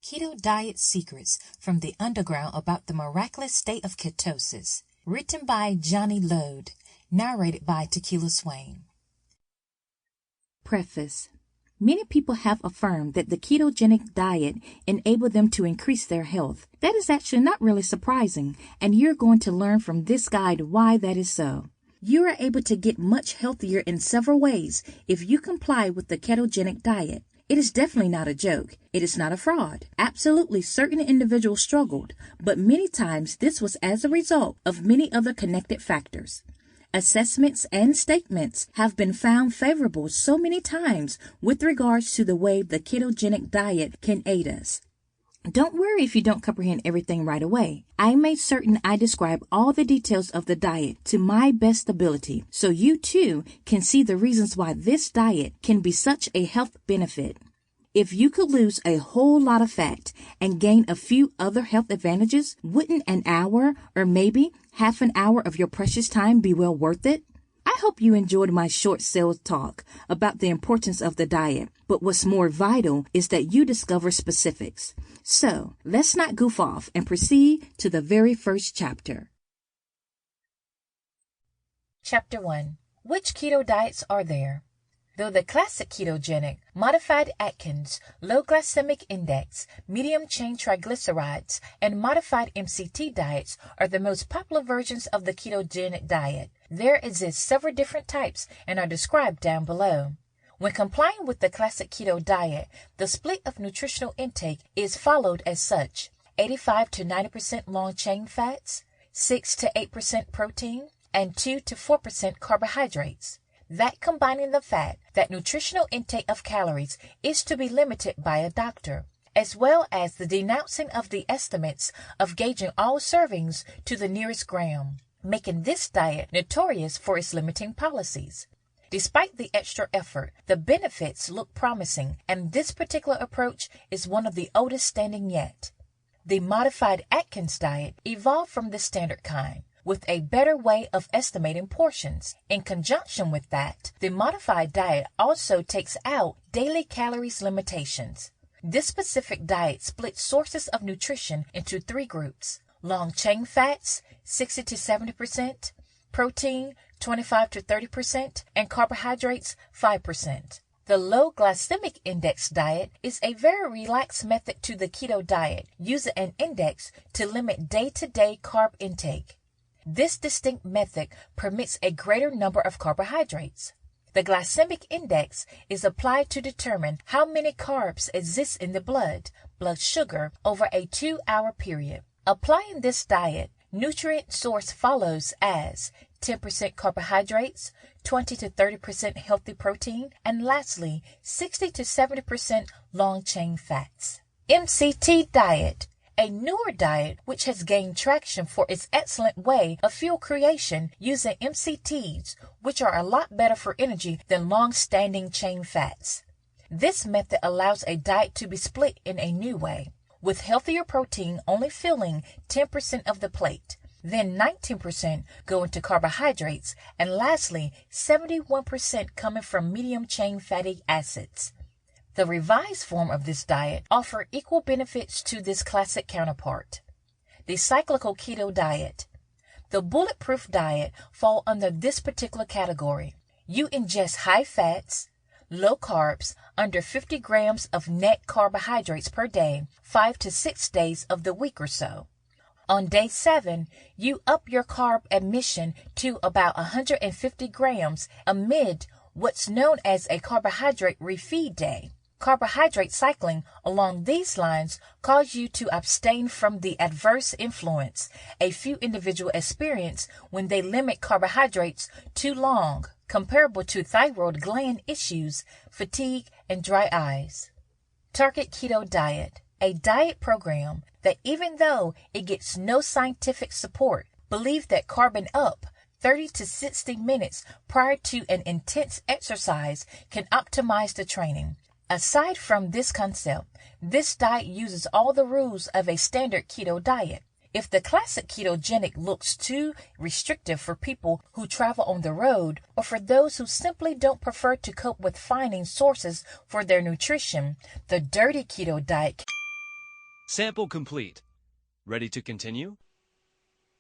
Keto Diet Secrets from the Underground About the Miraculous State of Ketosis. Written by Johnny Lodes. Narrated by Takela Swain. Preface. Many people have affirmed that the ketogenic diet enabled them to increase their health. That is actually not really surprising, and you're going to learn from this guide why that is so. You are able to get much healthier in several ways if you comply with the ketogenic diet. It is definitely not a joke. It is not a fraud. Absolutely, certain individuals struggled, but many times this was as a result of many other connected factors. Assessments and statements have been found favorable so many times with regards to the way the ketogenic diet can aid us. Don't worry if you don't comprehend everything right away. I made certain I describe all the details of the diet to my best ability, so you too can see the reasons why this diet can be such a health benefit. If you could lose a whole lot of fat and gain a few other health advantages, wouldn't an hour or maybe half an hour of your precious time be well worth it? I hope you enjoyed my short sales talk about the importance of the diet, but what's more vital is that you discover specifics. So, let's not goof off and proceed to the very first chapter. Chapter 1. Which keto diets are there? Though the classic ketogenic, modified Atkins, low glycemic index, medium chain triglycerides, and modified MCT diets are the most popular versions of the ketogenic diet, there exist several different types and are described down below. When complying with the classic keto diet, the split of nutritional intake is followed as such: 85 to 90% long-chain fats, 6 to 8% protein, and 2 to 4% carbohydrates. That combining the fat, that nutritional intake of calories is to be limited by a doctor, as well as the denouncing of the estimates of gauging all servings to the nearest gram, making this diet notorious for its limiting policies. Despite the extra effort, the benefits look promising, and this particular approach is one of the oldest standing yet. The modified Atkins diet evolved from the standard kind, with a better way of estimating portions. In conjunction with that, the modified diet also takes out daily calories limitations. This specific diet splits sources of nutrition into three groups: long-chain fats, 60 to 70%, protein, 25 to 30%, and carbohydrates, 5%. The low glycemic index diet is a very relaxed method to the keto diet, using an index to limit day-to-day carb intake. This distinct method permits a greater number of carbohydrates. The glycemic index is applied to determine how many carbs exist in the blood sugar, over a 2-hour period. Applying this diet, nutrient source follows as 10% carbohydrates, 20 to 30% healthy protein, and lastly, 60 to 70% long-chain fats. MCT diet, a newer diet which has gained traction for its excellent way of fuel creation using MCTs, which are a lot better for energy than long-standing chain fats. This method allows a diet to be split in a new way, with healthier protein only filling 10% of the plate, then 19% going to carbohydrates, and lastly 71% coming from medium-chain fatty acids. The revised form of this diet offers equal benefits to this classic counterpart. The cyclical keto diet. The bulletproof diet fall under this particular category. You ingest high fats, low carbs, under 50 grams of net carbohydrates per day, 5 to 6 days of the week or so. On day 7, you up your carb admission to about 150 grams amid what's known as a carbohydrate refeed day. Carbohydrate cycling along these lines cause you to abstain from the adverse influence a few individuals experience when they limit carbohydrates too long, comparable to thyroid gland issues, fatigue, and dry eyes. Target Keto Diet, a diet program that, even though it gets no scientific support, believes that carbon up 30 to 60 minutes prior to an intense exercise can optimize the training. Aside from this concept, this diet uses all the rules of a standard keto diet. If the classic ketogenic looks too restrictive for people who travel on the road, or for those who simply don't prefer to cope with finding sources for their nutrition, the dirty keto diet Sample complete. Ready to continue?